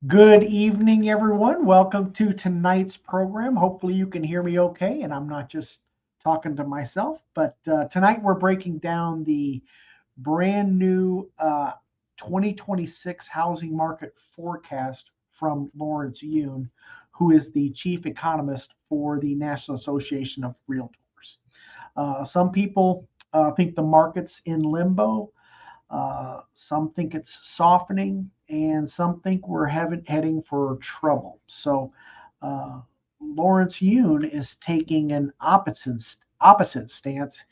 Good evening, everyone. Welcome to tonight's program. Hopefully, you can hear me okay, and I'm not just talking to myself. But tonight, we're breaking down the brand new 2026 housing market forecast from Lawrence Yun, who is the chief economist for the National Association of Realtors. Some people think the market's in limbo. Some think it's softening, and some think we're heading for trouble. So, Lawrence Yun is taking an opposite stance.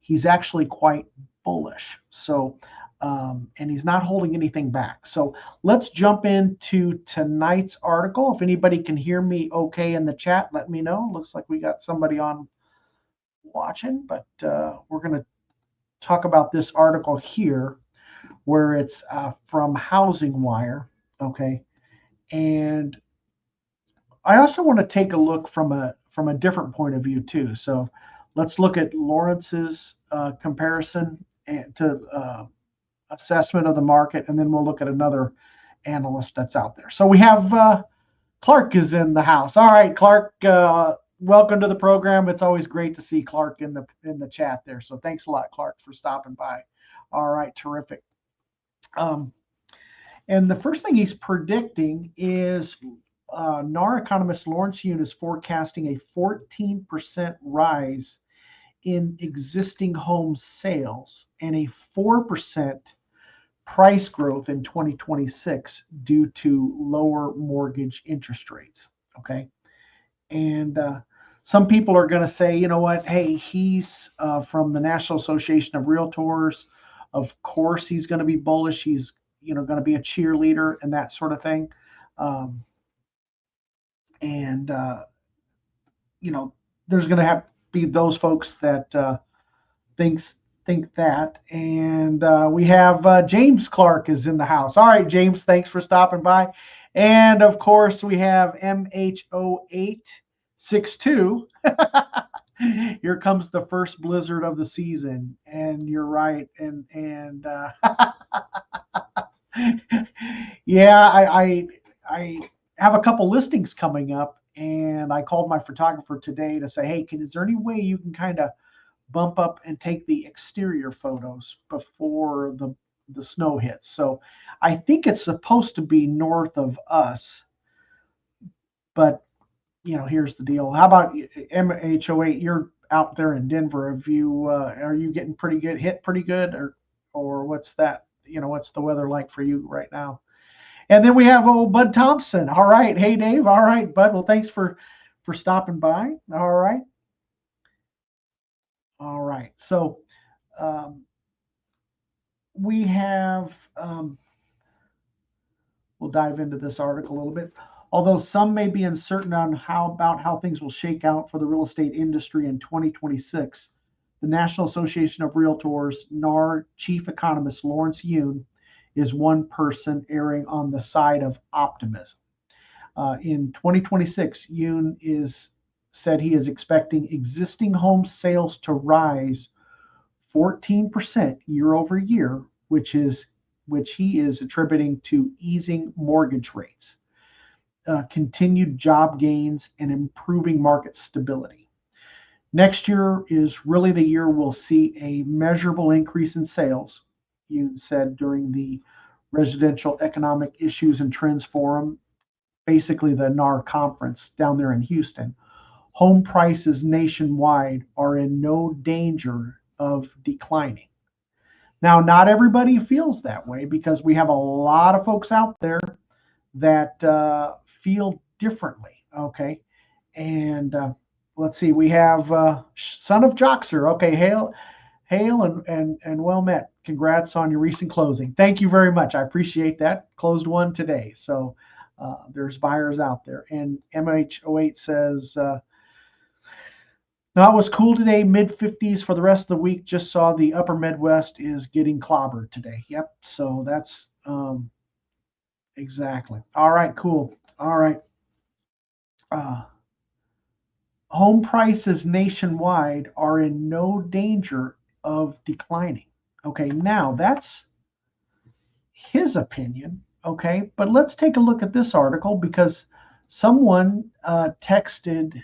He's actually quite bullish. So, and he's not holding anything back. So, let's jump into tonight's article. If anybody can hear me okay in the chat, let me know. Looks like we got somebody on watching, but we're going to talk about this article here where it's from Housing Wire. Okay, and I also want to take a look from a different point of view too. So let's look at Lawrence's comparison to assessment of the market, and then we'll look at another analyst that's out there. So we have Clark is in the house. All right, Clark. Welcome to the program. It's always great to see Clark in the chat there. So thanks a lot, Clark, for stopping by. All right, terrific. Um, And the first thing he's predicting is NAR economist Lawrence Yun is forecasting a 14% rise in existing home sales and a 4% price growth in 2026 due to lower mortgage interest rates. Okay. And some people are going to say, you know what? Hey, he's from the National Association of Realtors. Of course, he's going to be bullish. He's going to be a cheerleader and that sort of thing. Um, and there's going to have to be those folks that thinks think that. And we have James Clark is in the house. All right, James, thanks for stopping by. And of course, we have MH0862. Here comes the first blizzard of the season, and you're right. And yeah, I have a couple listings coming up, and I called my photographer today to say, hey, is there any way you can kind of bump up and take the exterior photos before the snow hits? So I think it's supposed to be north of us, but here's the deal. How about MH08? You're out there in Denver. Have you are you getting hit pretty good, or what's that? What's the weather like for you right now? And then we have old Bud Thompson. All right, hey Dave. All right, Bud. Well, thanks for stopping by. All right, all right. So um, we have. We'll dive into this article a little bit. Although some may be uncertain on how things will shake out for the real estate industry in 2026, the National Association of Realtors NAR chief economist Lawrence Yun is one person erring on the side of optimism. In 2026, Yun is said he is expecting existing home sales to rise 14% year over year, which he is attributing to easing mortgage rates, continued job gains, and improving market stability. Next year is really the year we'll see a measurable increase in sales, you said during the Residential Economic Issues and Trends Forum, basically the NAR conference down there in Houston. Home prices nationwide are in no danger of declining. Now, not everybody feels that way because we have a lot of folks out there that feel differently. Okay, and let's see, we have Son of Joxer. Okay, hail, and well met. Congrats on your recent closing. Thank you very much. I appreciate that. Closed one today, so there's buyers out there. And MH08 says. Now it was cool today, mid 50s for the rest of the week. Just saw the upper Midwest is getting clobbered today. Yep. So that's exactly. All right, cool. All right. Uh, Home prices nationwide are in no danger of declining. Okay, now that's his opinion. Okay, but let's take a look at this article because someone texted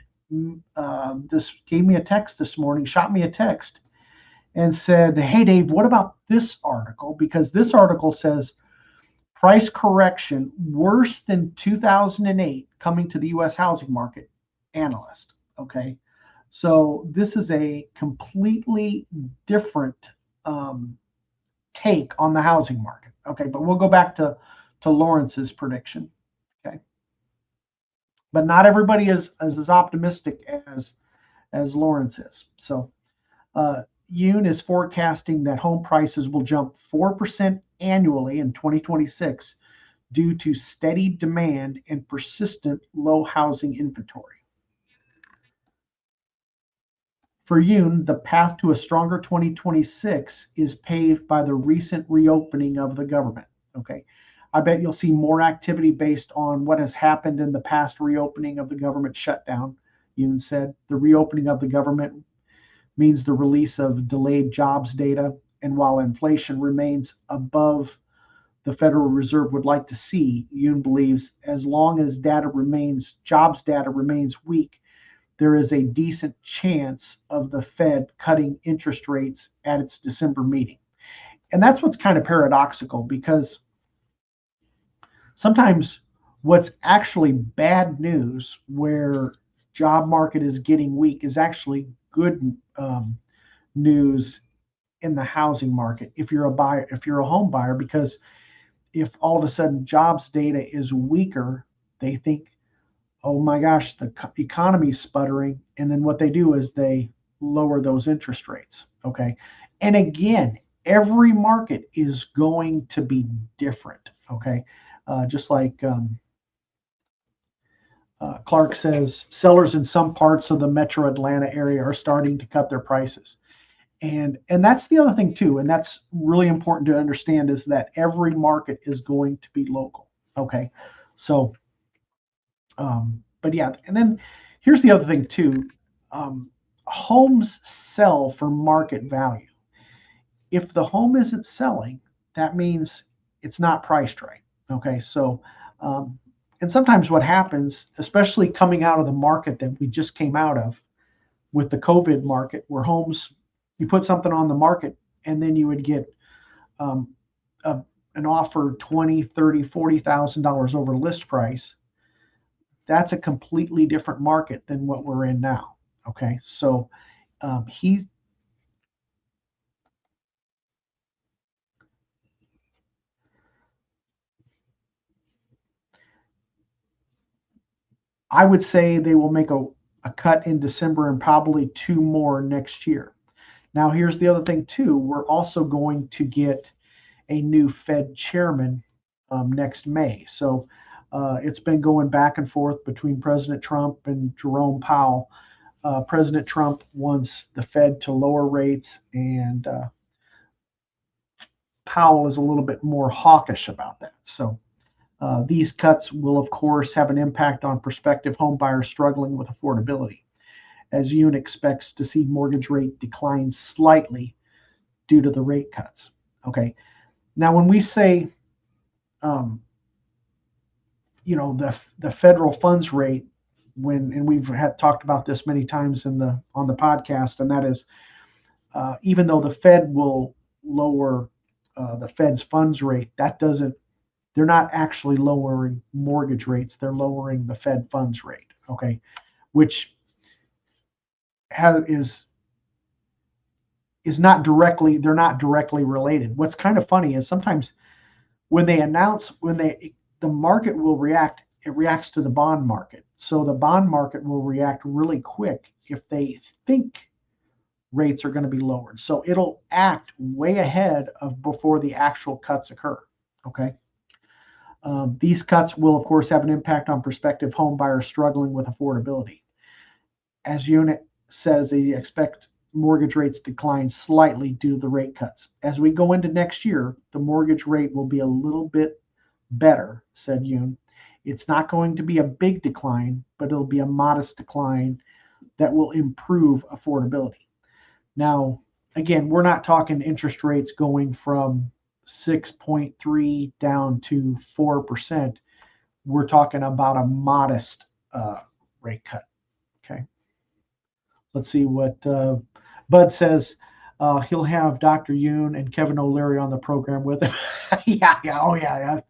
this, gave me a text this morning, shot me a text and said, "Hey Dave, what about this article? Because this article says price correction worse than 2008 coming to the U.S. housing market." Analyst. Okay, so this is a completely different um, take on the housing market. Okay, but we'll go back to Lawrence's prediction. Okay, but not everybody is as optimistic as Lawrence is. So Yoon is forecasting that home prices will jump 4% annually in 2026 due to steady demand and persistent low housing inventory. For Yoon, the path to a stronger 2026 is paved by the recent reopening of the government. Okay. I bet you'll see more activity based on what has happened in the past reopening of the government shutdown. Yoon said the reopening of the government means the release of delayed jobs data. And while inflation remains above the Federal Reserve would like to see, Yoon believes as long as jobs data remains weak, there is a decent chance of the Fed cutting interest rates at its December meeting. And that's what's kind of paradoxical because sometimes what's actually bad news where job market is getting weak is actually good news in the housing market if you're a buyer, if you're a home buyer, because if all of a sudden jobs data is weaker, they think, oh my gosh, the economy is sputtering. And then what they do is they lower those interest rates. Okay. And again, every market is going to be different. Okay. Just like Clark says, sellers in some parts of the metro Atlanta area are starting to cut their prices. And that's the other thing too, and that's really important to understand is that every market is going to be local. Okay. So but yeah, and then here's the other thing too. Homes sell for market value. If the home isn't selling, that means it's not priced right. Okay, so um, and sometimes what happens, especially coming out of the market that we just came out of with the COVID market, where homes, you put something on the market and then you would get um, a, an offer 20, 30, $40,000 over list price. That's a completely different market than what we're in now. Okay, so he, I would say they will make a cut in December and probably two more next year. Now, here's the other thing too. We're also going to get a new Fed chairman next May. So it's been going back and forth between President Trump and Jerome Powell. President Trump wants the Fed to lower rates, and Powell is a little bit more hawkish about that. So these cuts will, of course, have an impact on prospective homebuyers struggling with affordability, as Yoon expects to see mortgage rate decline slightly due to the rate cuts. Okay. Now, when we say, um, the federal funds rate, and we've talked about this many times on the podcast, and that is, even though the Fed will lower the Fed's funds rate, that doesn't they're not actually lowering mortgage rates. They're lowering the Fed funds rate. Okay, which is not directly they're not directly related. What's kind of funny is sometimes when they announce the market will react. It reacts to the bond market. So the bond market will react really quick if they think rates are going to be lowered. So it'll act way ahead of before the actual cuts occur. Okay. These cuts will, of course, have an impact on prospective home buyers struggling with affordability. As Unit says, they expect mortgage rates to decline slightly due to the rate cuts. As we go into next year, the mortgage rate will be a little bit better, said Yoon. It's not going to be a big decline, but it'll be a modest decline that will improve affordability. Now, again, we're not talking interest rates going from 6.3 down to 4%, we're talking about a modest rate cut. Okay. Let's see what Bud says. He'll have Dr. Yoon and Kevin O'Leary on the program with him. Yeah, oh yeah.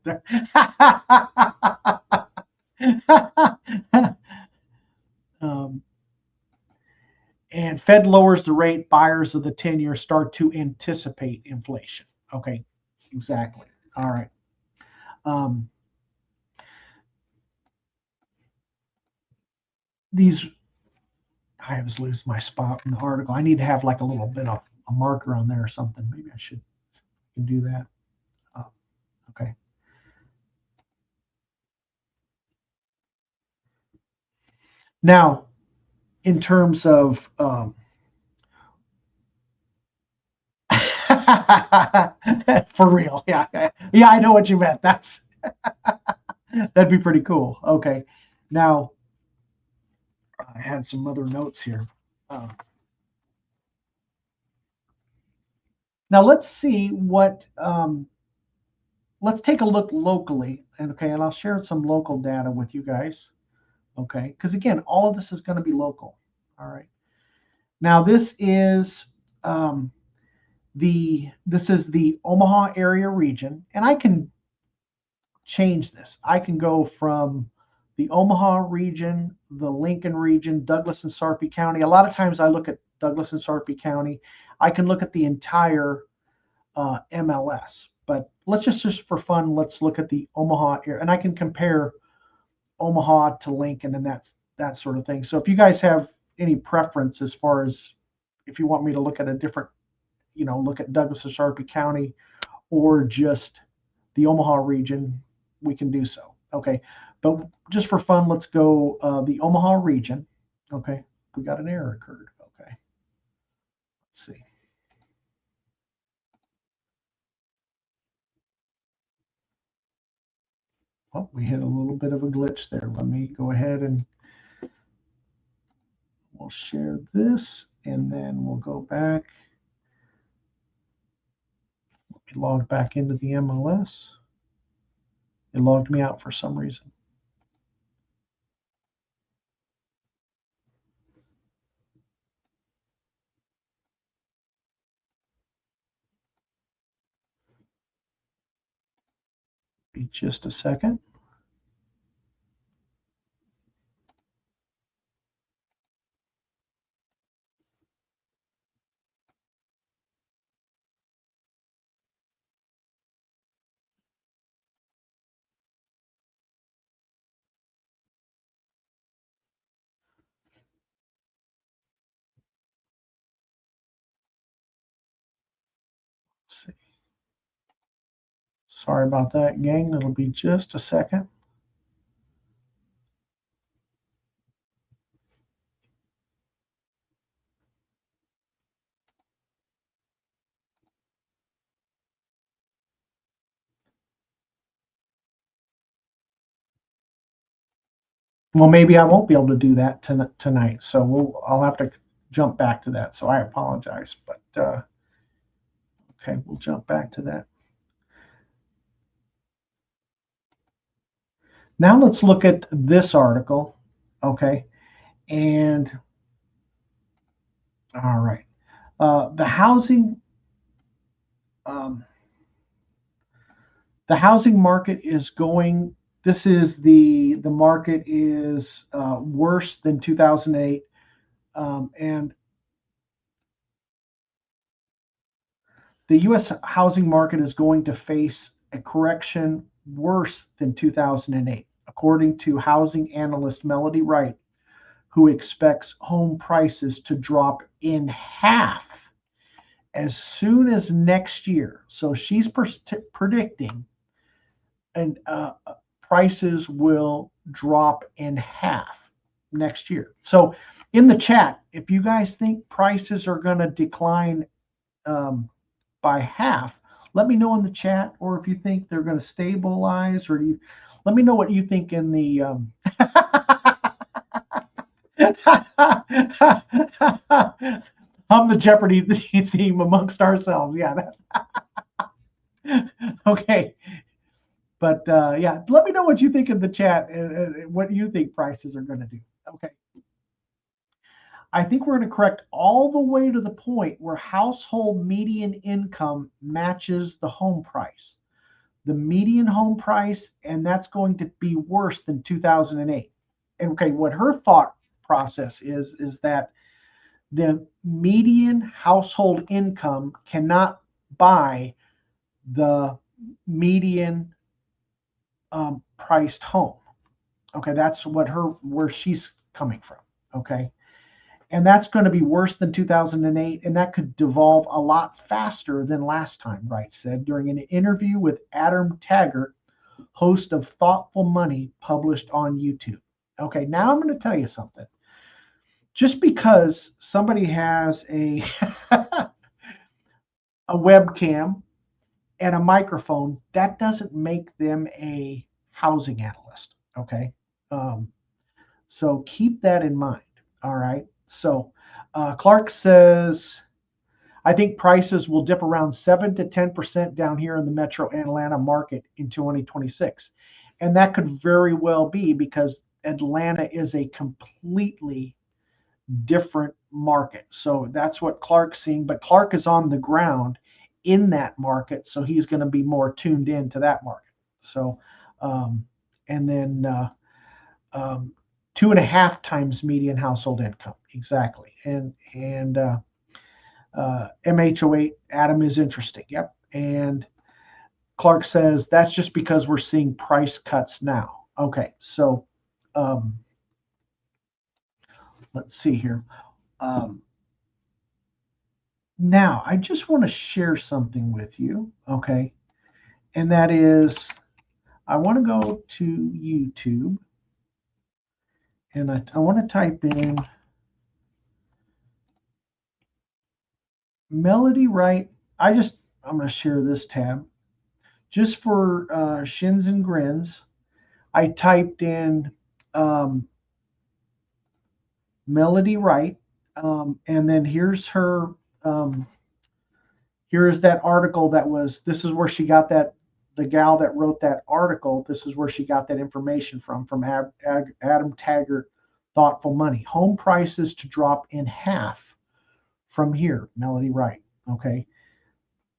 And Fed lowers the rate, buyers of the 10-year start to anticipate inflation. Okay, exactly. All right. These, I was losing my spot in the article. I need to have like a little bit of a marker on there or something. Maybe I should do that. Okay. Now, in terms of for real, yeah, I know what you meant. That's that'd be pretty cool. Okay, now I had some other notes here. Now let's see what. Let's take a look locally, and okay, and I'll share some local data with you guys. Okay, because again, all of this is going to be local. All right. Now this is this is the Omaha area region, and I can change this. I can go from the Omaha region, the Lincoln region, Douglas and Sarpy County. A lot of times I look at Douglas and Sarpy County. I can look at the entire MLS, but let's just for fun, let's look at the Omaha area, and I can compare Omaha to Lincoln and that sort of thing. So if you guys have any preference as far as if you want me to look at a different, look at Douglas or Sarpy County or just the Omaha region, we can do so. Okay, but just for fun, let's go the Omaha region. Okay, we got an error occurred. Okay, let's see. Oh, we hit a little bit of a glitch there. Let me go ahead and we'll share this, and then we'll go back. Let me log back into the MLS. It logged me out for some reason. Be just a second. Let's see. Sorry about that, gang. It'll be just a second. Well, maybe I won't be able to do that tonight, so I'll have to jump back to that. So I apologize, but okay, we'll jump back to that. Now let's look at this article, okay, and all right, the housing market is going. This is the market is worse than 2008, and the U.S. housing market is going to face a correction worse than 2008, according to housing analyst Melody Wright, who expects home prices to drop in half as soon as next year. So she's predicting and prices will drop in half next year. So in the chat, if you guys think prices are going to decline by half, let me know in the chat, or if you think they're going to stabilize, or let me know what you think in the I'm the Jeopardy theme amongst ourselves. Yeah. Okay. But yeah, let me know what you think in the chat. What you think prices are going to do. Okay. I think we're going to correct all the way to the point where household median income matches the home price. The median home price, and that's going to be worse than 2008. And okay, what her thought process is that the median household income cannot buy the median priced home. Okay, that's what her where she's coming from. Okay, and that's going to be worse than 2008, and that could devolve a lot faster than last time, Wright said during an interview with Adam Taggart, host of Thoughtful Money, published on YouTube. Okay, now I'm going to tell you something. Just because somebody has a a webcam and a microphone, that doesn't make them a housing analyst. Okay, um, so keep that in mind. All right. So Clark says, I think prices will dip around 7 to 10% down here in the metro Atlanta market in 2026. And that could very well be because Atlanta is a completely different market. So that's what Clark's seeing. But Clark is on the ground in that market. So he's going to be more tuned in to that market. So, um, and then 2.5 times median household income. Exactly. And MH08, Adam is interesting. Yep. And Clark says that's just because we're seeing price cuts now. Okay. So um, let's see here. Um, Now, I just want to share something with you. Okay. And that is, I want to go to YouTube and I want to type in Melody Wright. I'm going to share this tab just for shins and grins. I typed in Melody Wright, and then here's her. Um, here is that article that was. This is where she got that. The gal that wrote that article. This is where she got that information from Adam Taggart, Thoughtful Money. Home prices to drop in half from here. Melody Wright. Okay,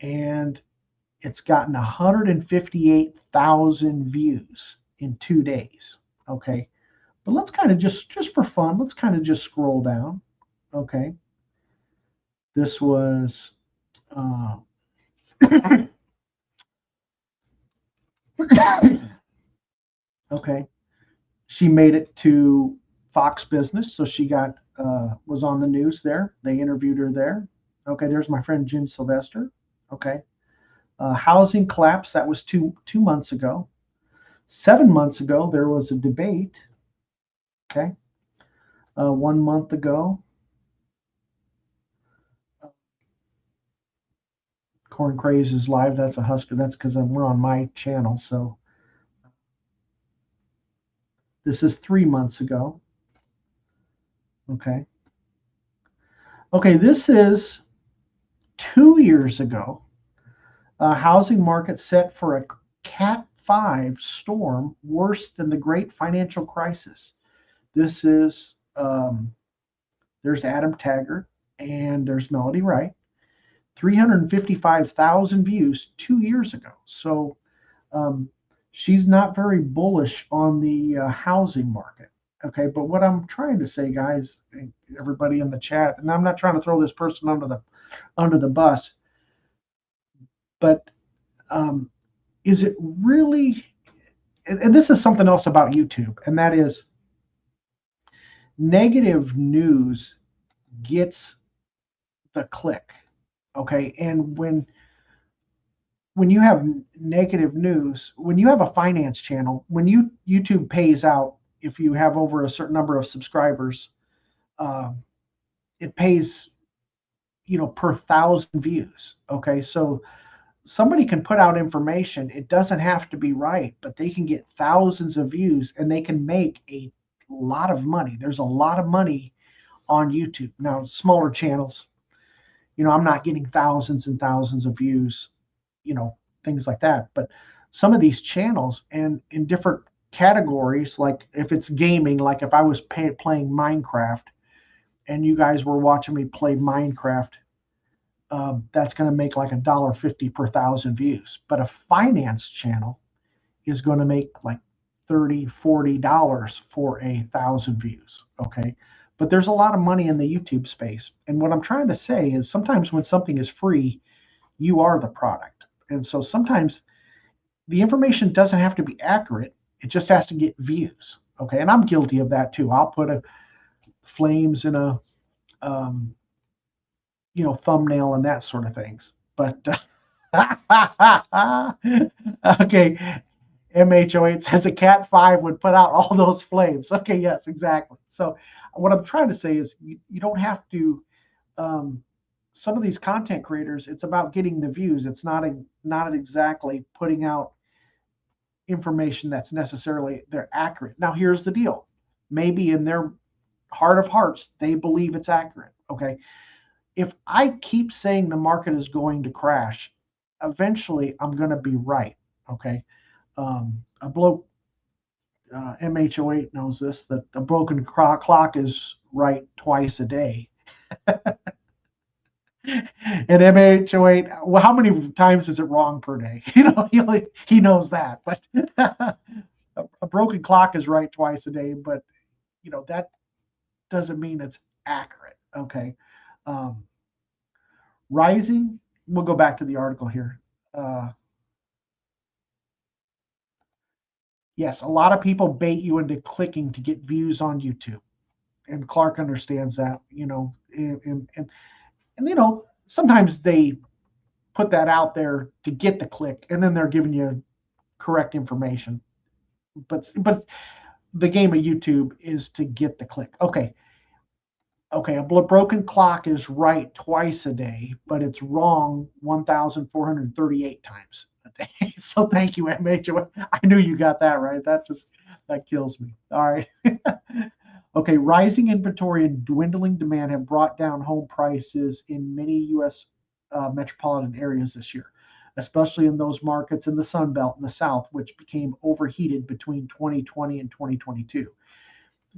and it's gotten 158,000 views in 2 days. Okay, but let's kind of just for fun, let's kind of just scroll down. Okay, this was okay. She made it to Fox Business, so she got was on the news there. They interviewed her there. Okay, there's my friend Jim Sylvester. Okay, housing collapse, that was two months ago. 7 months ago there was a debate. Okay, 1 month ago, Corn Craze is live. That's a Husker. That's because we're on my channel. So this is 3 months ago. Okay. Okay, this is 2 years ago. Housing market set for a Cat 5 storm worse than the great financial crisis. This is, there's Adam Taggart and there's Melody Wright. 355,000 views 2 years ago. So she's not very bullish on the housing market. Okay, but what I'm trying to say, guys, everybody in the chat, and I'm not trying to throw this person under the bus, but is it really? And this is something else about YouTube, and that is negative news gets the click. Okay, and when you have negative news, when you have a finance channel, when YouTube pays out, if you have over a certain number of subscribers, it pays, per 1,000 views. Okay, so somebody can put out information. It doesn't have to be right, but they can get thousands of views and they can make a lot of money. There's a lot of money on YouTube. Now, smaller channels, I'm not getting thousands and thousands of views, things like that. But some of these channels and in different categories, like if it's gaming, like if I was playing Minecraft and you guys were watching me play Minecraft, that's going to make like $1.50 per thousand views. But a finance channel is going to make like $30, $40 for a thousand views. Okay. But there's a lot of money in the YouTube space. And what I'm trying to say is sometimes when something is free, you are the product. And so sometimes the information doesn't have to be accurate. It just has to get views. Okay. And I'm guilty of that too. I'll put a flames in a, um, thumbnail and that sort of things. But okay, MH08 says a Cat 5 would put out all those flames. Okay, yes, exactly. So what I'm trying to say is you don't have to. Some of these content creators, it's about getting the views. It's not exactly putting out information that's necessarily they're accurate. Now here's the deal. Maybe in their heart of hearts, they believe it's accurate. Okay. If I keep saying the market is going to crash, eventually I'm going to be right. Okay. A bloke, MH08 knows this, that a broken clock is right twice a day. And MH08, well, how many times is it wrong per day? He knows that. But a broken clock is right twice a day, but that doesn't mean it's accurate. Okay. Um, Rising, we'll go back to the article here. Uh, yes, a lot of people bait you into clicking to get views on YouTube. And Clark understands that, and sometimes they put that out there to get the click, and then they're giving you correct information. But the game of YouTube is to get the click. Okay, a broken clock is right twice a day, but it's wrong 1,438 times a day. So thank you, MH. I knew you got that right. That kills me. All right. Okay, rising inventory and dwindling demand have brought down home prices in many U.S. Metropolitan areas this year, especially in those markets in the Sun Belt in the South, which became overheated between 2020 and 2022.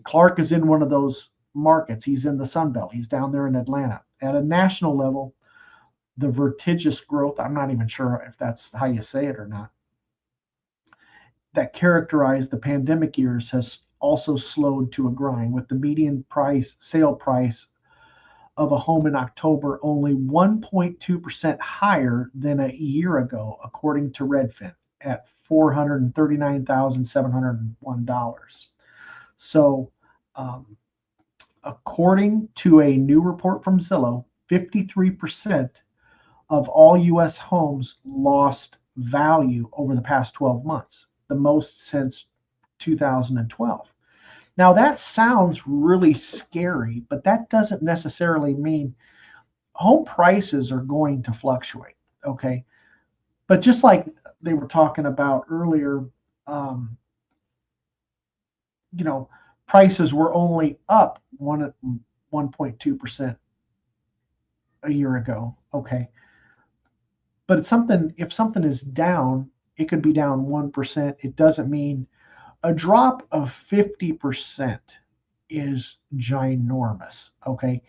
Clark is in one of those markets. He's in the Sun Belt. He's down there in Atlanta. At a national level, the vertiginous growth, I'm not even sure if that's how you say it or not, that characterized the pandemic years has also slowed to a grind, with the median sale price of a home in October only 1.2% higher than a year ago, according to Redfin, at $439,701. So, according to a new report from Zillow, 53% of all U.S. homes lost value over the past 12 months, the most since 2012. Now, that sounds really scary, but that doesn't necessarily mean home prices are going to fluctuate. Okay. But just like they were talking about earlier, um, you know, prices were only up 1.2% a year ago. Okay. But if something is down, it could be down 1%. It doesn't mean a drop of 50% is ginormous. Okay.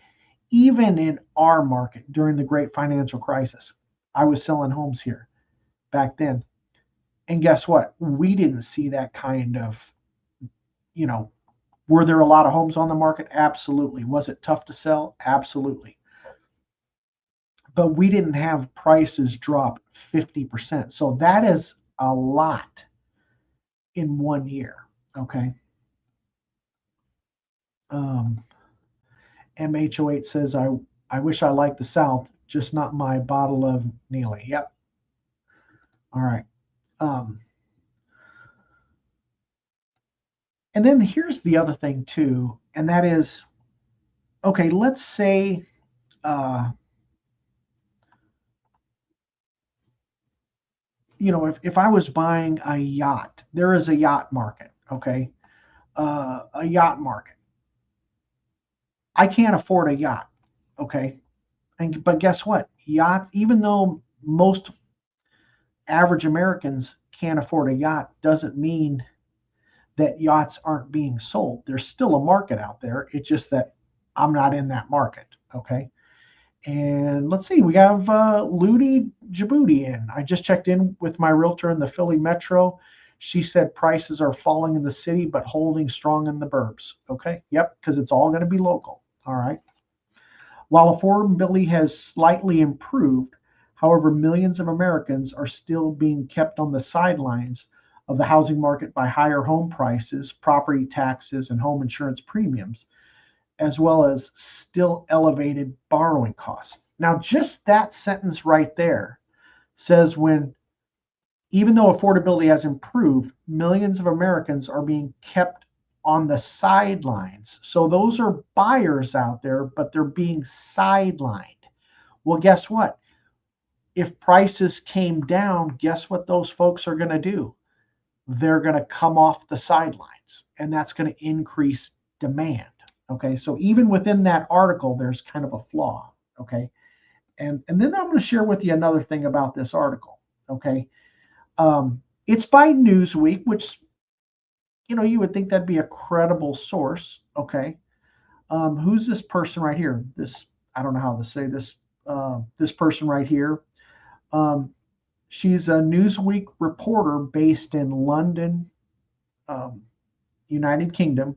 Even in our market during the great financial crisis, I was selling homes here back then. And guess what? We didn't see that kind of, you know, were there a lot of homes on the market? Absolutely. Was it tough to sell? Absolutely. But we didn't have prices drop 50%. So that is a lot in 1 year. Okay. Um, MH08 says, I wish I liked the South, just not my bottle of Neely. Yep. All right. Um, and then here's the other thing, too, and that is okay, let's say, uh, if I was buying a yacht, there is a yacht market, okay? A yacht market. I can't afford a yacht, okay? But guess what? Yachts, even though most average Americans can't afford a yacht doesn't mean that yachts aren't being sold. There's still a market out there. It's just that I'm not in that market. Okay. And let's see, we have Ludi Djibouti in. I just checked in with my realtor in the Philly metro. She said prices are falling in the city, but holding strong in the burbs. Okay. Yep. Because it's all going to be local. All right. While affordability has slightly improved, however, millions of Americans are still being kept on the sidelines of the housing market by higher home prices, property taxes, and home insurance premiums, as well as still elevated borrowing costs. Now, just that sentence right there says when, even though affordability has improved, millions of Americans are being kept on the sidelines. So those are buyers out there, but they're being sidelined. Well, guess what? If prices came down, guess what those folks are going to do? They're going to come off the sidelines, and that's going to increase demand. Okay, so even within that article, there's kind of a flaw. Okay, and then I'm going to share with you another thing about this article. Okay, it's by Newsweek, which you would think that'd be a credible source. Okay, who's this person right here? This, I don't know how to say this. This person right here. Um, she's a Newsweek reporter based in London, um, United Kingdom.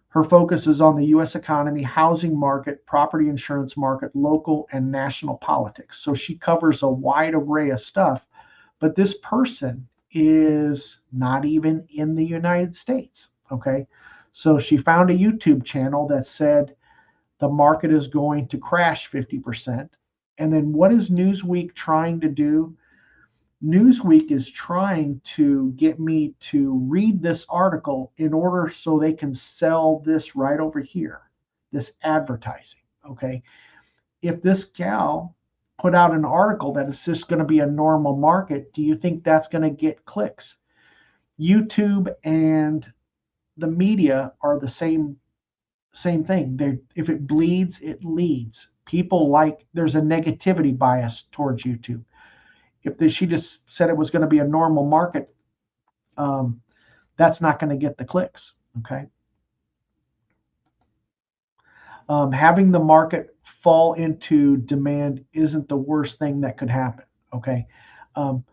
Her focus is on the U.S. economy, housing market, property insurance market, local and national politics. So she covers a wide array of stuff. But this person is not even in the United States. Okay. So she found a YouTube channel that said the market is going to crash 50%. And then what is Newsweek trying to do? Newsweek is trying to get me to read this article in order so they can sell this right over here, this advertising. Okay. If this gal put out an article that is just going to be a normal market, do you think that's going to get clicks? YouTube and the media are the same thing. If it bleeds, it leads. People like, there's a negativity bias towards YouTube. If she just said it was going to be a normal market, um, that's not going to get the clicks. Okay. Having the market fall into demand isn't the worst thing that could happen. Okay. Um,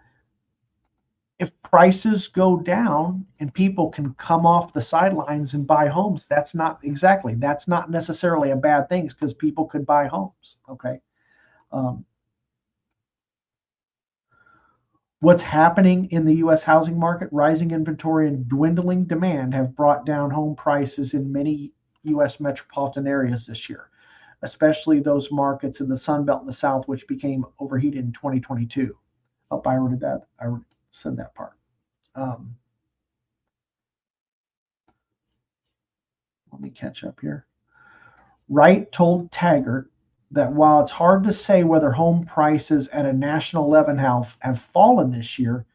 if prices go down and people can come off the sidelines and buy homes, that's not necessarily a bad thing because people could buy homes. Okay. Um, What's happening in the U.S. housing market, rising inventory and dwindling demand have brought down home prices in many U.S. metropolitan areas this year, especially those markets in the Sun Belt and the South, which became overheated in 2022. Oh, I already did that. I already said that part. Um, Let me catch up here. Wright told Taggart that while it's hard to say whether home prices at a national level have fallen this year,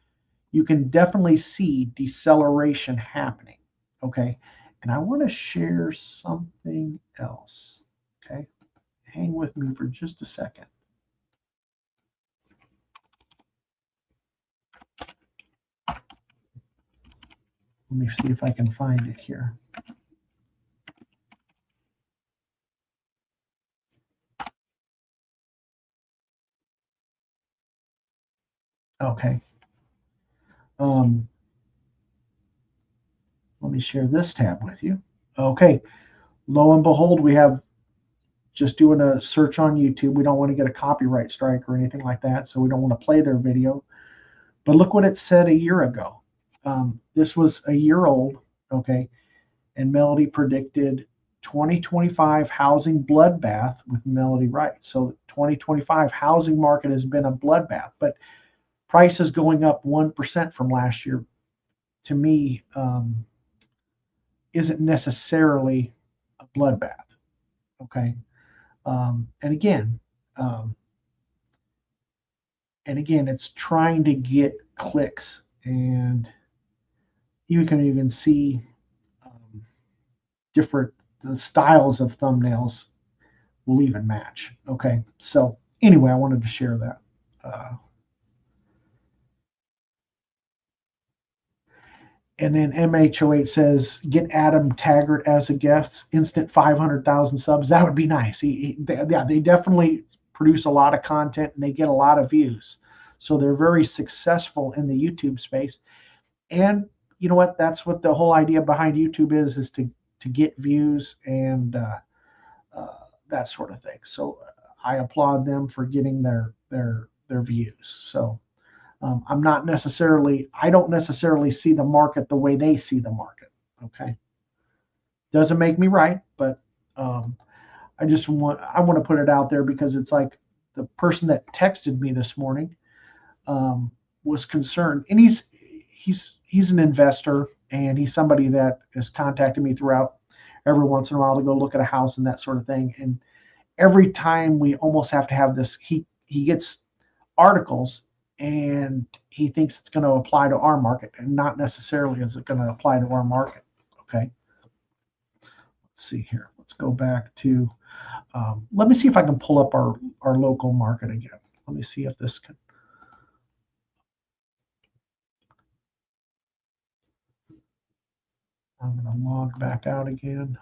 you can definitely see deceleration happening. Okay. And I want to share something else. Okay. Hang with me for just a second. Let me see if I can find it here. Okay. Let me share this tab with you. Okay. Lo and behold, we have just doing a search on YouTube. We don't want to get a copyright strike or anything like that, so we don't want to play their video. But look what it said a year ago. This was a year old, okay, and Melody predicted 2025 housing bloodbath with Melody Wright. So 2025 housing market has been a bloodbath, but prices going up 1% from last year, to me, isn't necessarily a bloodbath. Okay, and again, um, it's trying to get clicks, and you can even see different the styles of thumbnails will even match. Okay, so anyway, I wanted to share that. And then MHOH says, get Adam Taggart as a guest, instant 500,000 subs. That would be nice. They definitely produce a lot of content and they get a lot of views. So they're very successful in the YouTube space. And you know what? That's what the whole idea behind YouTube is to get views and that sort of thing. So I applaud them for getting their views. So I don't necessarily see the market the way they see the market. Okay. Doesn't make me right, but um, I want to put it out there because it's like the person that texted me this morning um, was concerned, and he's an investor, and he's somebody that has contacted me throughout every once in a while to go look at a house and that sort of thing. And every time we almost have to have this, he gets articles and he thinks it's going to apply to our market, and not necessarily is it going to apply to our market. Okay, let's see here. Let's go back to. Let me see if I can pull up our local market again. Let me see if this can. I'm going to log back out again.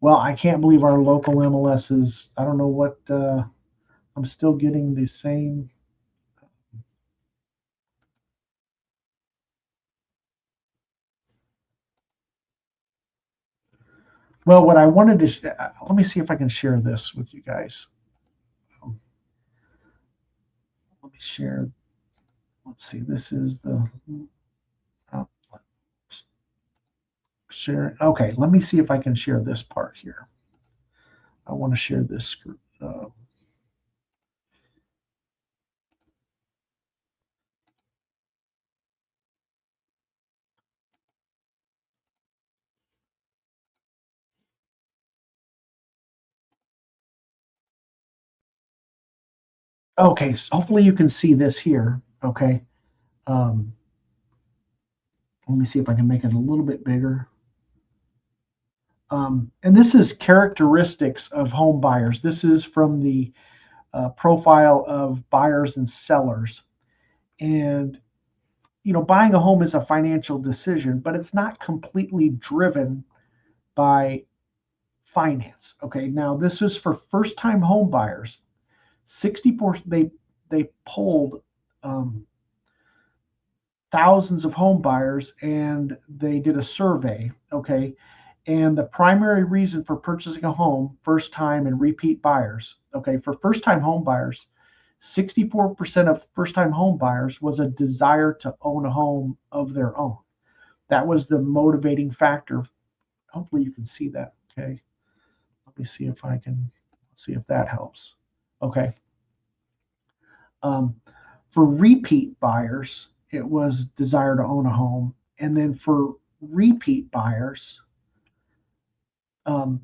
Well, I can't believe our local MLS is. I don't know what. I'm still getting the same. Well, what I wanted to. Let me see if I can share this with you guys. Um, Let me share. Let's see. This is the. Uh, share. Okay. Let me see if I can share this part here. I want to share this. Okay. So hopefully you can see this here. Okay. Um, let me see if I can make it a little bit bigger. And this is characteristics of home buyers. This is from the profile of buyers and sellers. And, buying a home is a financial decision, but it's not completely driven by finance. Okay. Now, this is for first time home buyers. 64, they polled um, thousands of home buyers and they did a survey. Okay. And the primary reason for purchasing a home, first time and repeat buyers, okay, for first time home buyers, 64% of first time home buyers was a desire to own a home of their own. That was the motivating factor. Hopefully you can see that. Okay. Let me see if I can see if that helps. Okay. Um, for repeat buyers, it was desire to own a home. And then for repeat buyers, um,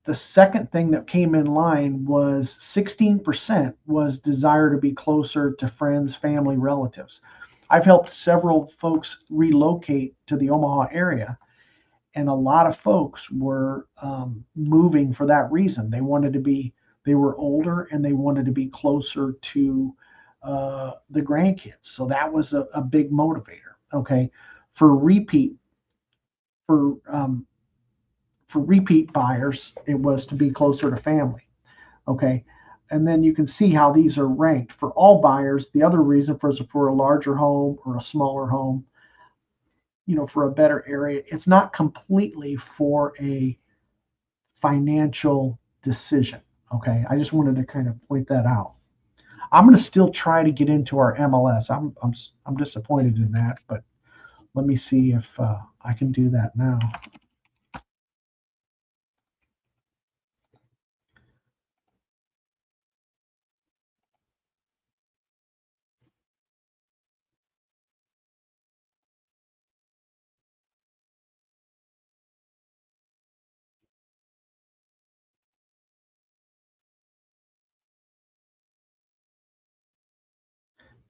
the second thing that came in line was 16% was desire to be closer to friends, family, relatives. I've helped several folks relocate to the Omaha area, and a lot of folks were moving for that reason. They were older and they wanted to be closer to the grandkids. So that was a big motivator. Okay, for repeat for for repeat buyers, it was to be closer to family. Okay. And then you can see how these are ranked. For all buyers, the other reason for a larger home or a smaller home, for a better area, it's not completely for a financial decision. Okay. I just wanted to kind of point that out. I'm going to still try to get into our MLS. I'm disappointed in that, but let me see if I can do that now.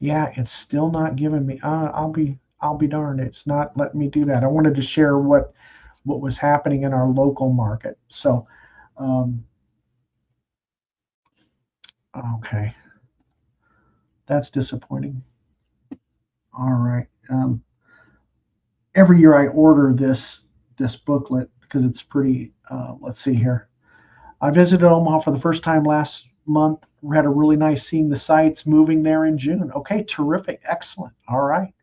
Yeah, it's still not giving me. I'll be darned. It's not letting me do that. I wanted to share what was happening in our local market. So, um, okay, that's disappointing. All right. Every year I order this booklet because it's pretty. Let's see here. I visited Omaha for the first time last month. We had a really nice seeing the sights, moving there in June. Okay, terrific, excellent. All right.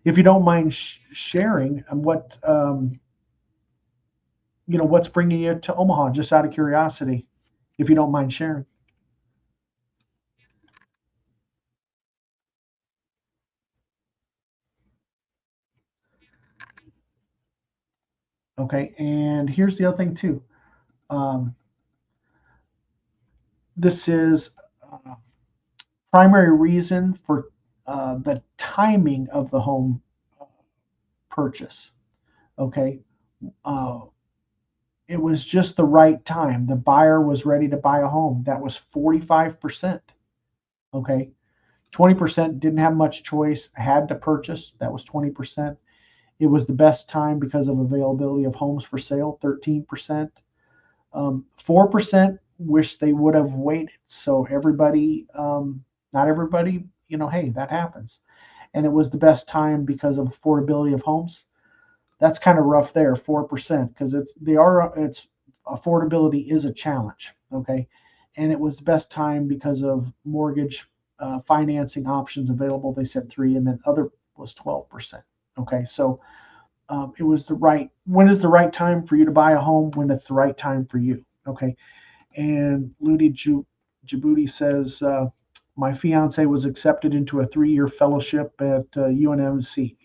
If you don't mind sharing, what's bringing you to Omaha, just out of curiosity, if you don't mind sharing. Okay, and here's the other thing too. Um, this is primary reason for the timing of the home purchase. Okay, uh, it was just the right time. The buyer was ready to buy a home. That was 45%. Okay, 20% didn't have much choice, had to purchase. That was 20%. It was the best time because of availability of homes for sale, 13%. 4% wish they would have waited. So everybody, not everybody, hey, that happens. And it was the best time because of affordability of homes. That's kind of rough there, 4%, because it's affordability is a challenge. Okay, and it was the best time because of mortgage financing options available. They said three, and then other was 12%. Okay, so it was the right. When is the right time for you to buy a home? When it's the right time for you. Okay, and Ludi Djibouti says, my fiance was accepted into a 3-year fellowship at UNMC.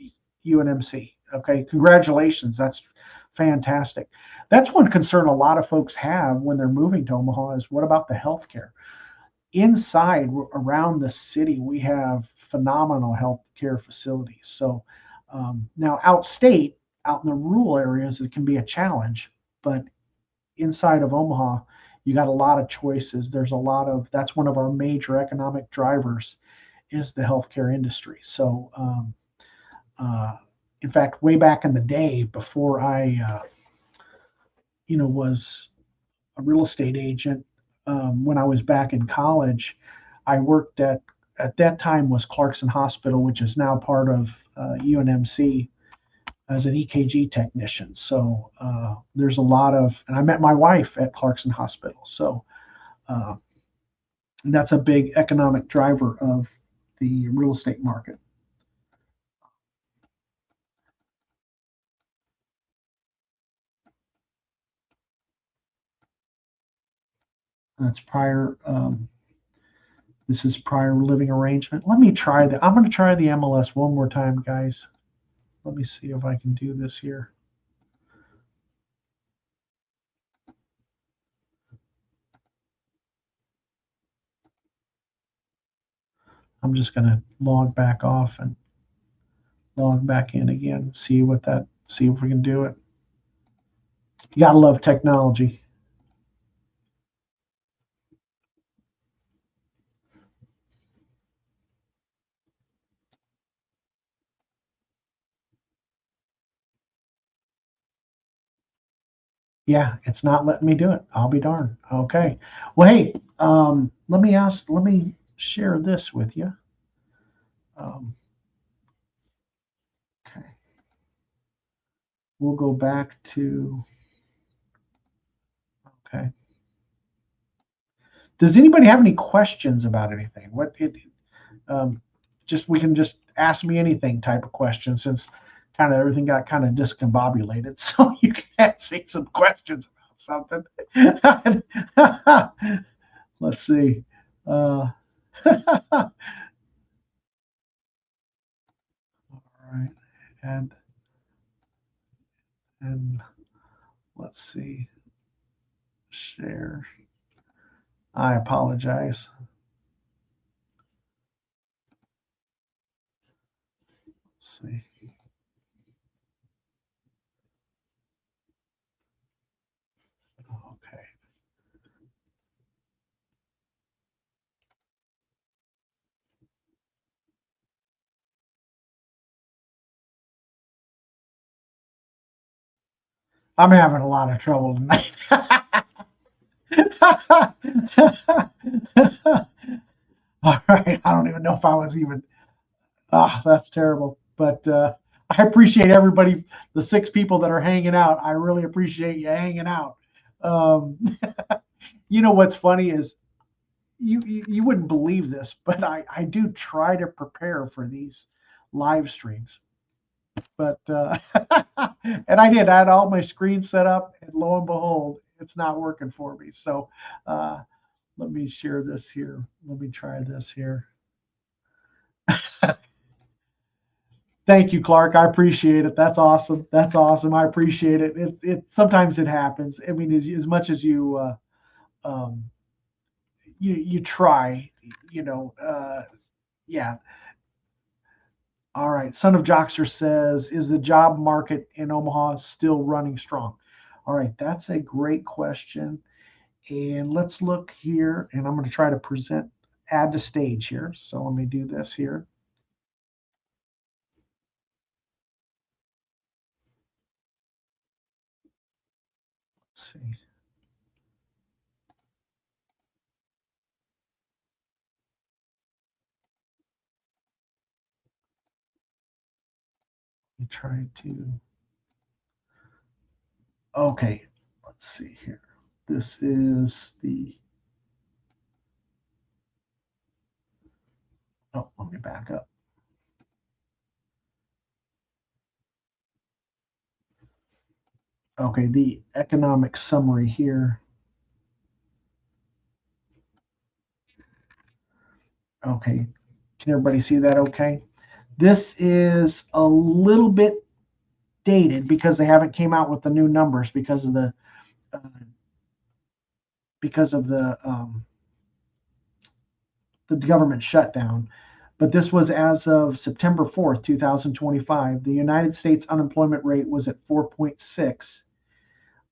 UNMC. Okay, congratulations. That's fantastic. That's one concern a lot of folks have when they're moving to Omaha is what about the healthcare? Inside around the city, we have phenomenal healthcare facilities. So now outstate, out in the rural areas, it can be a challenge, but inside of Omaha, you got a lot of choices. There's a lot of that's one of our major economic drivers is the healthcare industry. So, uh, in fact, way back in the day, before I, was a real estate agent, when I was back in college, I worked at that time was Clarkson Hospital, which is now part of UNMC as an EKG technician. So there's a lot of, and I met my wife at Clarkson Hospital. So uh, that's a big economic driver of the real estate market. That's prior. This is prior living arrangement. Let me try that. I'm going to try the MLS one more time, guys. Let me see if I can do this here. I'm just going to log back off and log back in again. See if we can do it. You gotta love technology. Yeah, it's not letting me do it. I'll be darned. Okay. Well, hey, let me share this with you. Um, okay. We'll go back to, okay. Does anybody have any questions about anything? Um, we can just ask me anything type of question since kind of everything got kind of discombobulated. So you can ask me some questions about something. Let's see. Uh, all right. And and let's see. Share. I apologize. Let's see. Okay. I'm having a lot of trouble tonight. All right. I don't even know if I was even. Ah, that's terrible. But I appreciate everybody, the 6 people that are hanging out. I really appreciate you hanging out. Um, what's funny is you wouldn't believe this, but I do try to prepare for these live streams. But and I did. I had all my screens set up, and lo and behold, it's not working for me. So let me share this here. Let me try this here. Thank you, Clark. I appreciate it. That's awesome. That's awesome. I appreciate it. It sometimes it happens. I mean, as much as um, you try, yeah. All right. Son of Jockster says, is the job market in Omaha still running strong? All right. That's a great question. And let's look here. And I'm going to try to add to stage here. So let me do this here. Let's see. Let me try to. Okay. Let's see here. This is the. Oh, let me back up. Okay, the economic summary here. Okay, can everybody see that okay? This is a little bit dated because they haven't came out with the new numbers uh, because of the government shutdown. But this was as of September 4th, 2025. The United States unemployment rate was at 4.6,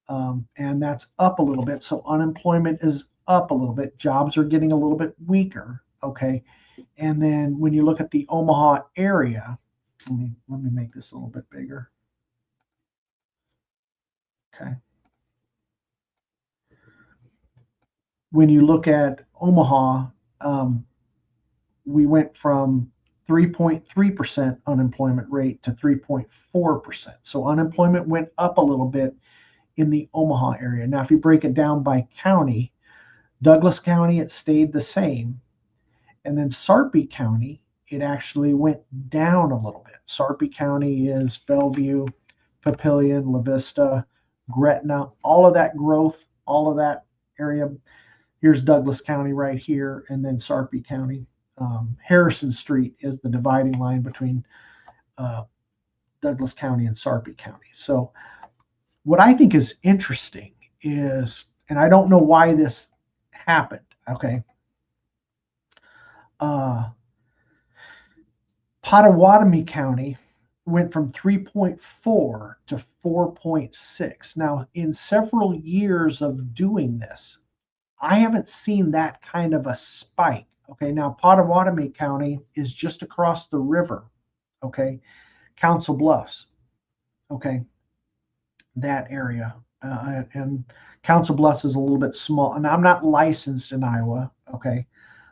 and that's up a little bit. So unemployment is up a little bit. Jobs are getting a little bit weaker. Okay. And then when you look at the Omaha area, let me make this a little bit bigger. Okay. When you look at Omaha, um, we went from 3.3% unemployment rate to 3.4%. So unemployment went up a little bit in the Omaha area. Now, if you break it down by county, Douglas County, it stayed the same. And then Sarpy County, it actually went down a little bit. Sarpy County is Bellevue, Papillion, La Vista, Gretna, all of that growth, all of that area. Here's Douglas County right here, and then Sarpy County. Harrison Street is the dividing line between uh, Douglas County and Sarpy County. So, what I think is interesting is, and I don't know why this happened, okay? Uh, Pottawatomie County went from 3.4 to 4.6. Now, in several years of doing this, I haven't seen that kind of a spike. Okay, now Pottawatomie County is just across the river. Okay, Council Bluffs. Okay, that area. And Council Bluffs is a little bit small. And I'm not licensed in Iowa. Okay,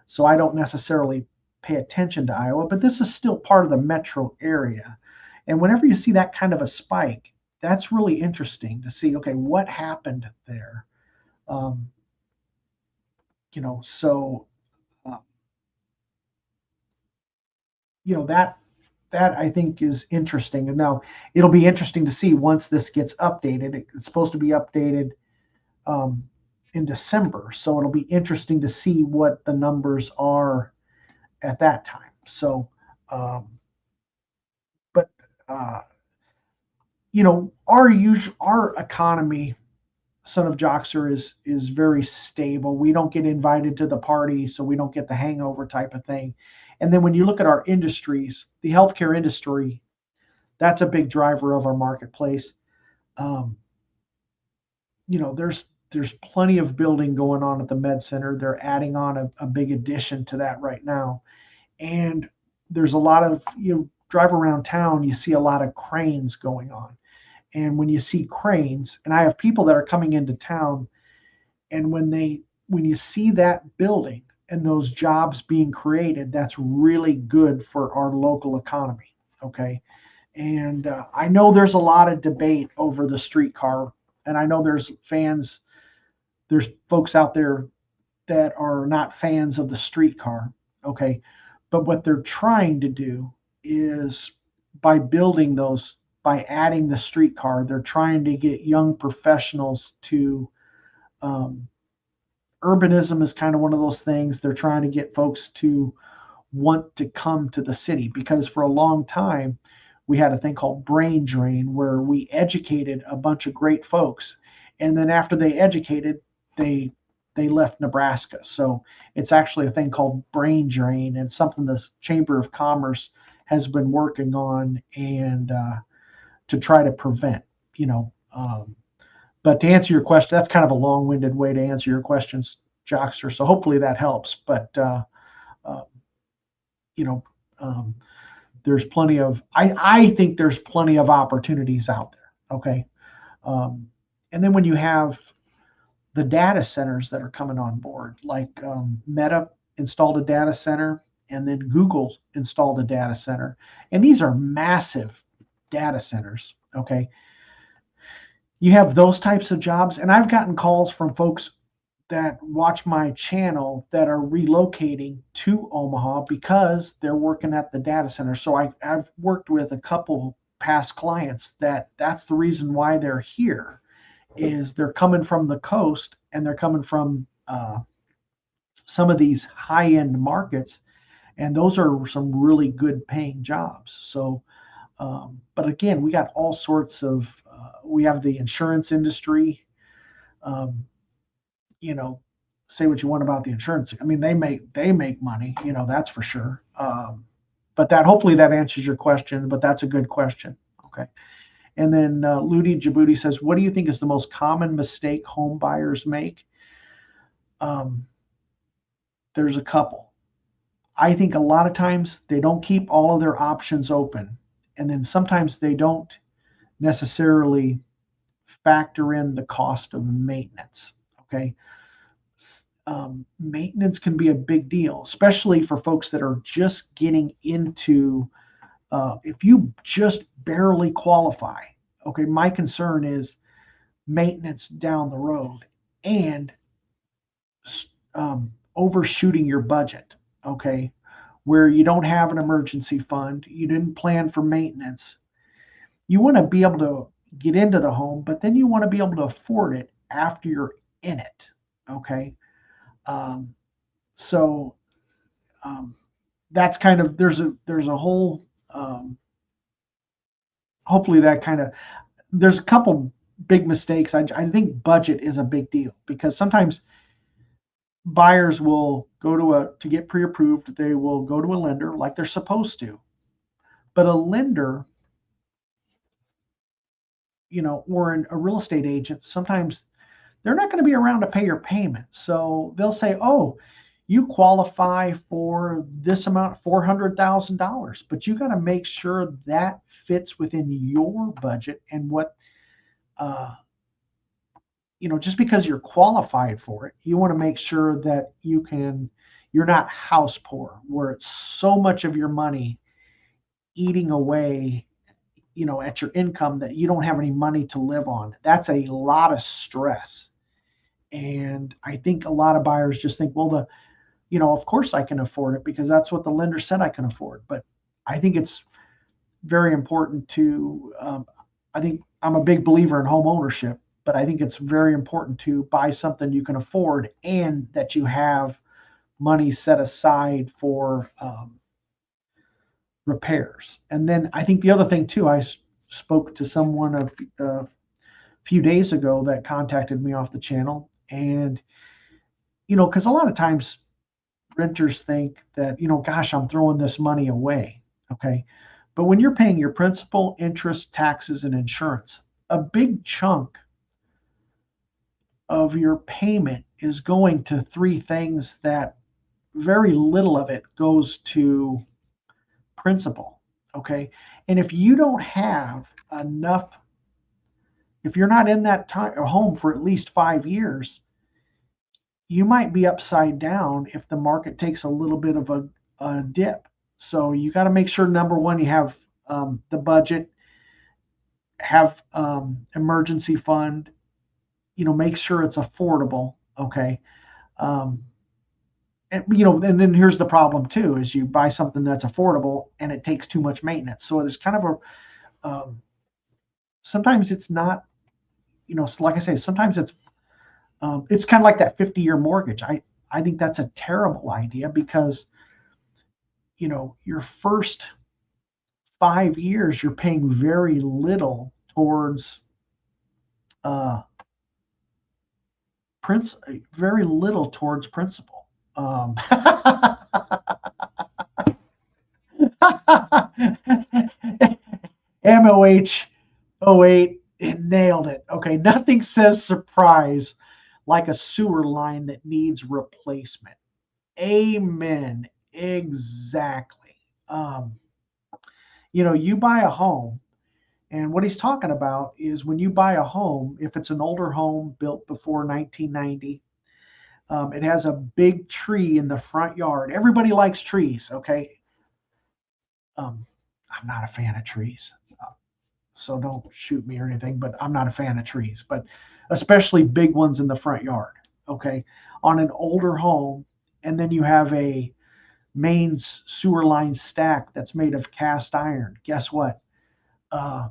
so I don't necessarily pay attention to Iowa, but this is still part of the metro area. And whenever you see that kind of a spike, that's really interesting to see. Okay, what happened there? Um, so uh, that I think is interesting. And now it'll be interesting to see once this gets updated. It's supposed to be updated um, in December, so it'll be interesting to see what the numbers are at that time. So, but our economy, Son of Joxer, is very stable. We don't get invited to the party, so we don't get the hangover type of thing. And then when you look at our industries, the healthcare industry, that's a big driver of our marketplace. Um, there's plenty of building going on at the med center. They're adding on a big addition to that right now, and there's a lot of drive around town, you see a lot of cranes going on, And when you see cranes, and I have people that are coming into town, and when you see that building and those jobs being created, that's really good for our local economy. Okay. And I know there's a lot of debate over the streetcar, and I know there's folks out there that are not fans of the streetcar. Okay. But what they're trying to do is by adding the streetcar, they're trying to get young professionals to, um, urbanism is kind of one of those things. They're trying to get folks to want to come to the city because for a long time we had a thing called brain drain where we educated a bunch of great folks, and then after they educated, they they left Nebraska. So it's actually a thing called brain drain, and something the Chamber of Commerce has been working on and to try to prevent. You know, but to answer your question, that's kind of a long-winded way to answer your questions, Jockster. So hopefully that helps. But uh, you know, um, there's plenty of I think there's plenty of opportunities out there. Okay, um, and then when you have the data centers that are coming on board, like Meta installed a data center, and then Google installed a data center, and these are massive data centers. Okay, you have those types of jobs, and I've gotten calls from folks that watch my channel that are relocating to Omaha because they're working at the data center. So I've worked with a couple past clients that's the reason why they're here is they're coming from the coast, and they're coming from some of these high end markets, and those are some really good paying jobs. So, but again, we got all sorts of, we have the insurance industry. Um, you know, say what you want about the insurance. I mean, they make money, that's for sure. But that hopefully that answers your question. But that's a good question. Okay. And then Ludi Djibouti says, "What do you think is the most common mistake home buyers make?" Um, there's a couple. I think a lot of times they don't keep all of their options open, and then sometimes they don't necessarily factor in the cost of maintenance. Okay, maintenance can be a big deal, especially for folks that are just getting into. If you just barely qualify, okay, my concern is maintenance down the road and overshooting your budget. Okay, where you don't have an emergency fund, you didn't plan for maintenance. You want to be able to get into the home, but then you want to be able to afford it after you're in it. Okay, um, so um, that's kind of there's a whole hopefully that kind of there's a couple big mistakes. I think budget is a big deal because sometimes buyers will go to get pre-approved, they will go to a lender like they're supposed to, but a lender, or a real estate agent, sometimes they're not going to be around to pay your payment. So they'll say, "Oh, you qualify for this amount, $400,000, but you got to make sure that fits within your budget and what, uh, just because you're qualified for it, you want to make sure that you're not house poor, where it's so much of your money eating away, at your income that you don't have any money to live on. That's a lot of stress." And I think a lot of buyers just think, well, of course I can afford it because that's what the lender said I can afford. But I think it's very important to, I think I'm a big believer in home ownership, but I think it's very important to buy something you can afford and that you have money set aside for repairs. And then I think the other thing too, I spoke to someone a few days ago that contacted me off the channel, and because a lot of times renters think that, gosh, I'm throwing this money away. Okay. But when you're paying your principal, interest, taxes, and insurance, a big chunk of your payment is going to three things that very little of it goes to principal. Okay. And if you don't have enough if you're not in that home for at least 5 years, you might be upside down if the market takes a little bit of a dip. So you got to make sure, number one, you have the budget, have emergency fund, make sure it's affordable. Okay. Um, and then here's the problem too, is you buy something that's affordable and it takes too much maintenance. So there's kind of sometimes it's not, like I say, sometimes it's kind of like that 50-year mortgage. I think that's a terrible idea because, your first 5 years, you're paying very little towards uh, very little towards principal. MOH 08, it nailed it. Okay, nothing says surprise like a sewer line that needs replacement. Amen. Exactly. Um, you buy a home, and what he's talking about is when you buy a home, if it's an older home built before 1990, it has a big tree in the front yard. Everybody likes trees, okay? Um, I'm not a fan of trees, so don't shoot me or anything, but I'm not a fan of trees, but especially big ones in the front yard, okay? On an older home, and then you have a main sewer line stack that's made of cast iron. Guess what? Uh,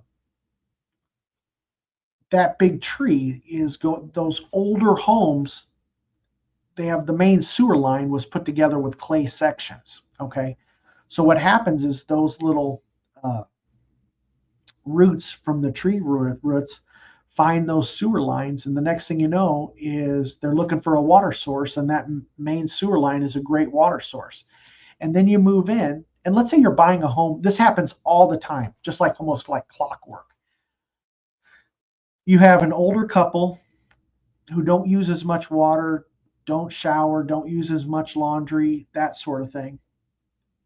that big tree those older homes, they have the main sewer line was put together with clay sections. Okay. So what happens is those little uh, roots from the tree roots find those sewer lines, and the next thing you know is they're looking for a water source, and that main sewer line is a great water source. And then you move in, and let's say you're buying a home. This happens all the time, just like almost like clockwork. You have an older couple who don't use as much water, don't shower, don't use as much laundry, that sort of thing.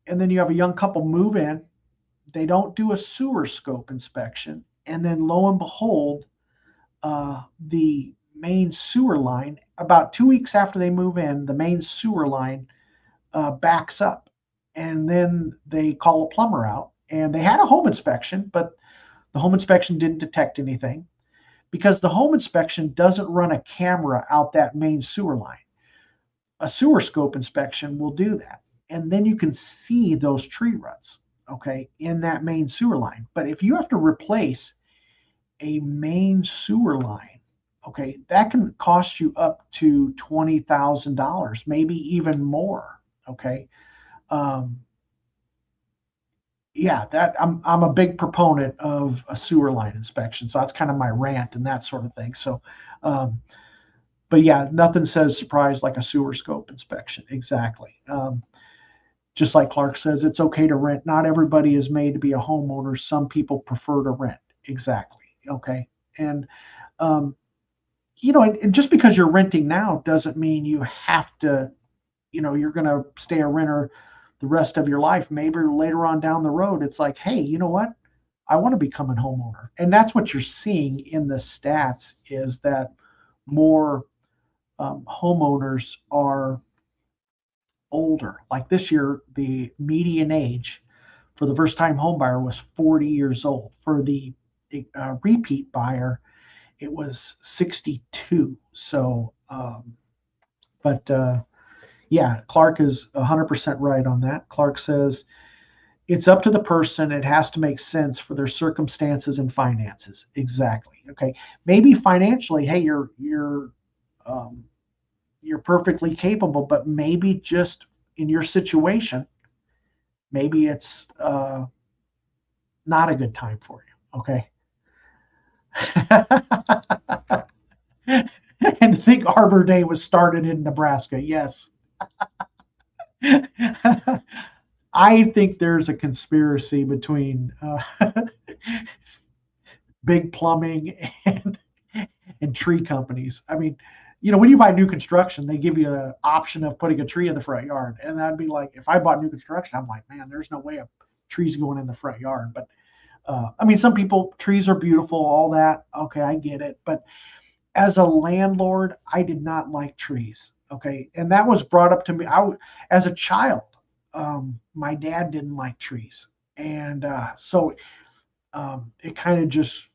And then you have a young couple move in, they don't do a sewer scope inspection, and then lo and behold, the main sewer line, about 2 weeks after they move in, the main sewer line backs up. And then they call a plumber out, and they had a home inspection, but the home inspection didn't detect anything because the home inspection doesn't run a camera out that main sewer line. A sewer scope inspection will do that. And then you can see those tree ruts, okay, in that main sewer line. But if you have to replace a main sewer line, okay, that can cost you up to $20,000, maybe even more, okay. Um, yeah, that I'm a big proponent of a sewer line inspection, so that's kind of my rant and that sort of thing. So, um, but yeah, nothing says surprise like a sewer scope inspection. Exactly. Just like Clark says, it's okay to rent. Not everybody is made to be a homeowner. Some people prefer to rent. Exactly. Okay. And, um, and just because you're renting now doesn't mean you have to, you're going to stay a renter the rest of your life. Maybe later on down the road, it's like, hey, you know what? I want to become a homeowner. And that's what you're seeing in the stats is that more homeowners are older. Like this year, the median age for the first time home buyer was 40 years old. For the repeat buyer, it was 62. So, but yeah, Clark is 100% right on that. Clark says it's up to the person. It has to make sense for their circumstances and finances. Exactly. Okay. Maybe financially, hey, um, you're perfectly capable, but maybe just in your situation, maybe it's not a good time for you. Okay. And think Arbor Day was started in Nebraska. Yes. I think there's a conspiracy between big plumbing and tree companies. I mean, when you buy new construction, they give you an option of putting a tree in the front yard. And I'd be like, if I bought new construction, I'm like, man, there's no way a tree's going in the front yard. But I mean, some people, trees are beautiful, all that. Okay, I get it. But as a landlord, I did not like trees. Okay, and that was brought up to me. As a child, my dad didn't like trees, and so it kind of just,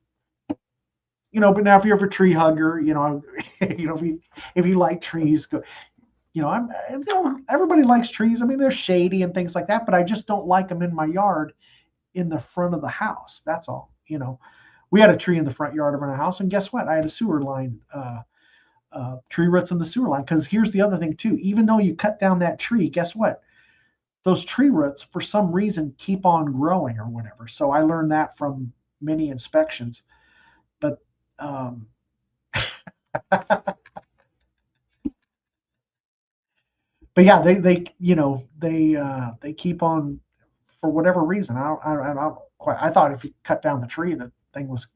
But now if you're a tree hugger, if you like trees, go. Everybody likes trees. I mean, they're shady and things like that, but I just don't like them in my yard in the front of the house. That's all. We had a tree in the front yard of our house, and guess what? I had a sewer line, tree roots in the sewer line. Because here's the other thing too. Even though you cut down that tree, guess what? Those tree roots, for some reason, keep on growing or whatever. So I learned that from many inspections. But um, but yeah, they keep on for whatever reason. I don't quite. I thought if you cut down the tree, the thing was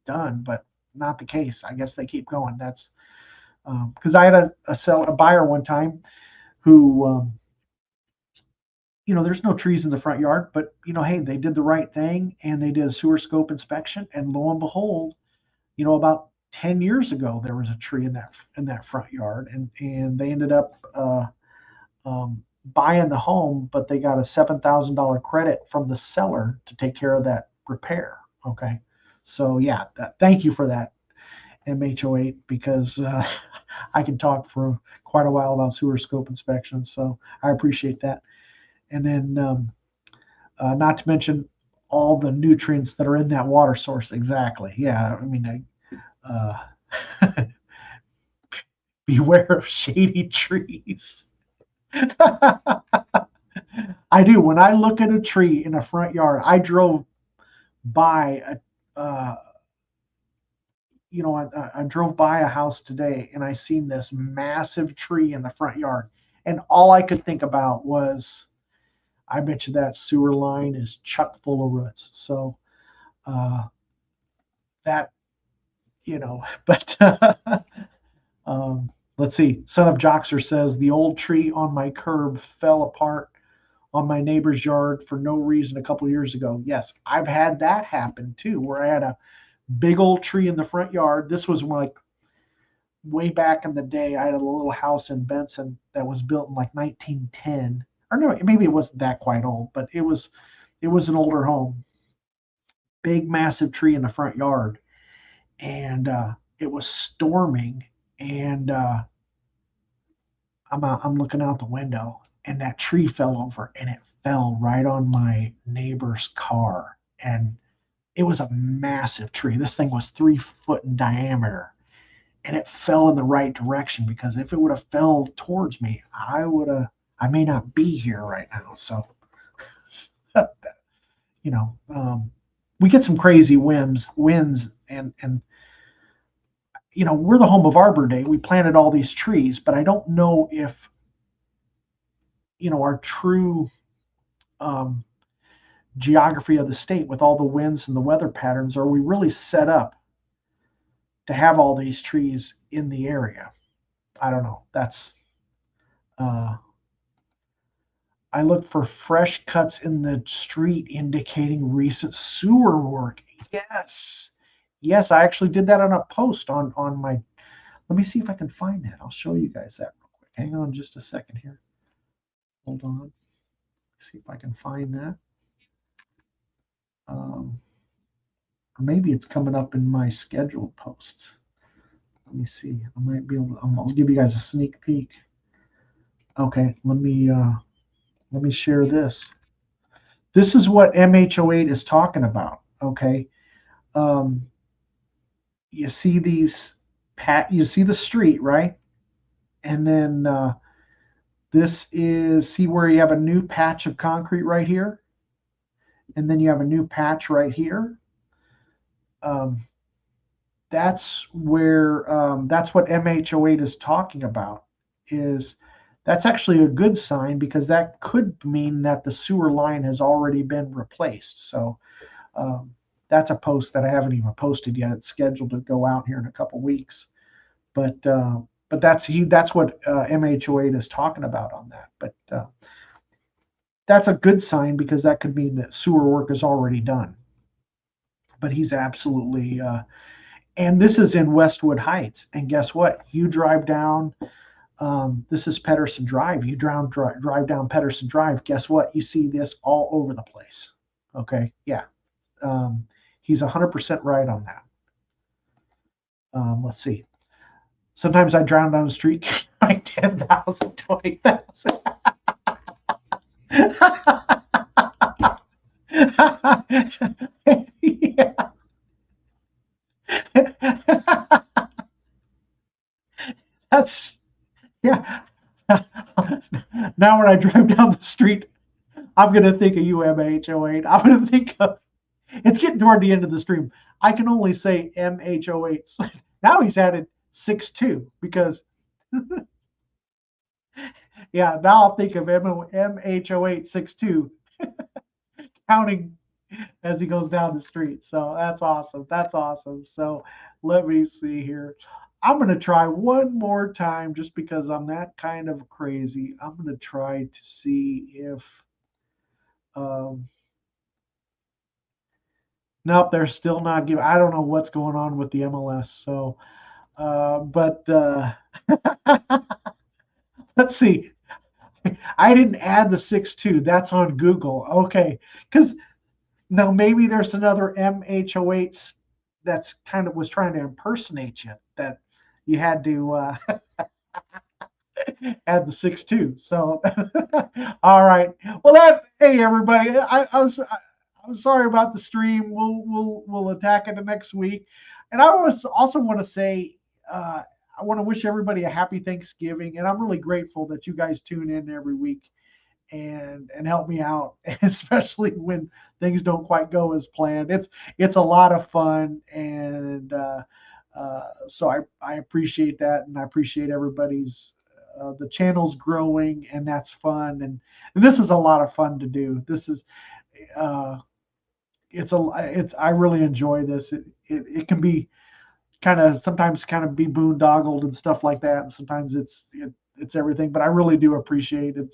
done, but not the case. I guess they keep going. That's because I had a buyer one time who there's no trees in the front yard, but hey, they did the right thing and they did a sewer scope inspection, and lo and behold, about 10 years ago there was a tree in that front yard, and they ended up buying the home, but they got a $7,000 credit from the seller to take care of that repair. Okay, so yeah, thank you for that, MH08, because I can talk for quite a while about sewer scope inspections, so I appreciate that. And then, not to mention all the nutrients that are in that water source. Exactly. Yeah. I mean, beware of shady trees. I do. When I look at a tree in a front yard, I drove by I drove by a house today and I seen this massive tree in the front yard, and all I could think about was, I bet you that sewer line is chock full of roots. So uh, that but um, let's see. Son of Joxer says the old tree on my curb fell apart on my neighbor's yard for no reason a couple years ago. Yes, I've had that happen too, where I had a big old tree in the front yard. This was like way back in the day. I had a little house in Benson that was built in like 1910, or no, maybe it wasn't that quite old, but it was an older home. Big, massive tree in the front yard, and it was storming, and I'm looking out the window, and that tree fell over, and it fell right on my neighbor's car, and it was a massive tree. This thing was 3 foot in diameter, and it fell in the right direction, because if it would have fell towards me, I may not be here right now. So, you know, we get some crazy winds, and we're the home of Arbor Day. We planted all these trees, but I don't know if our true um, geography of the state, with all the winds and the weather patterns, are we really set up to have all these trees in the area? I don't know. Uh, I look for fresh cuts in the street indicating recent sewer work. Yes. Yes, I actually did that on a post on my. Let me see if I can find that. I'll show you guys that real quick. Hang on just a second here. Hold on. See if I can find that. Or maybe it's coming up in my scheduled posts. Let me see. I might be able to, I'll give you guys a sneak peek. Okay, let me share this. This is what MH08 is talking about. Okay, um, you see you see the street, right? And then this is, see where you have a new patch of concrete right here, and then you have a new patch right here. Um, that's what MH08 is talking about. Is That's actually a good sign, because that could mean that the sewer line has already been replaced. So um, that's a post that I haven't even posted yet. It's scheduled to go out here in a couple weeks. But that's what MH08 is talking about on that. But that's a good sign, because that could mean that sewer work is already done. but he's absolutely. And this is in Westwood Heights. And guess what? You drive down. This is Pedersen Drive. You drive down Pedersen Drive. Guess what? You see this all over the place. Okay, yeah. He's 100% right on that. Let's see. Sometimes I drown down the street like 10,000, 20,000. Yeah. That's, yeah. Now when I drive down the street, I'm going to think of UMH08. I'm going to think of, it's getting toward the end of the stream. I can only say MH08. Now he's added 6.2 because, yeah, now I'll think of MH08 counting as he goes down the street. So that's awesome. That's awesome. So let me see here. I'm going to try one more time just because I'm that kind of crazy. I'm going to try to see if. Um, nope, they're still not giving. I don't know what's going on with the MLS. So, but let's see. I didn't add the 6.2. That's on Google. Okay. Because now maybe there's another MH08 that's kind of was trying to impersonate you that you had to add the 6.2. So, all right. Well, hey everybody, I'm sorry about the stream. We'll attack it the next week. And I also want to say I want to wish everybody a happy Thanksgiving, and I'm really grateful that you guys tune in every week and help me out, especially when things don't quite go as planned. It's a lot of fun, and so I appreciate that, and I appreciate everybody's. The channel's growing, and that's fun, and this is a lot of fun to do. This is uh, it's I really enjoy this. It can be sometimes kind of be boondoggled and stuff like that, and sometimes it's everything. But I really do appreciate it.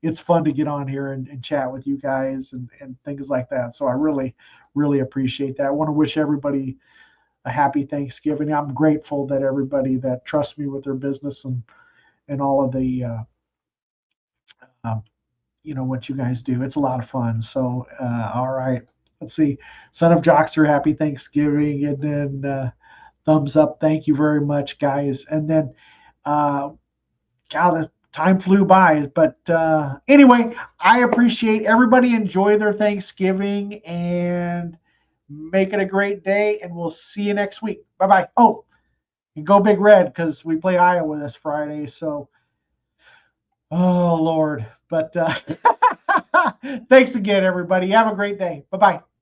It's fun to get on here and chat with you guys and things like that. So I really appreciate that. I want to wish everybody a happy Thanksgiving. I'm grateful that everybody that trusts me with their business and all of the um, what you guys do. It's a lot of fun. So all right, let's see. Son of Jockster, happy Thanksgiving, and then thumbs up. Thank you very much, guys. And then God, the time flew by. But anyway, I appreciate everybody. Enjoy their Thanksgiving and make it a great day. And we'll see you next week. Bye bye. Oh, and go Big Red because we play Iowa this Friday. So, oh Lord. But thanks again, everybody. Have a great day. Bye bye.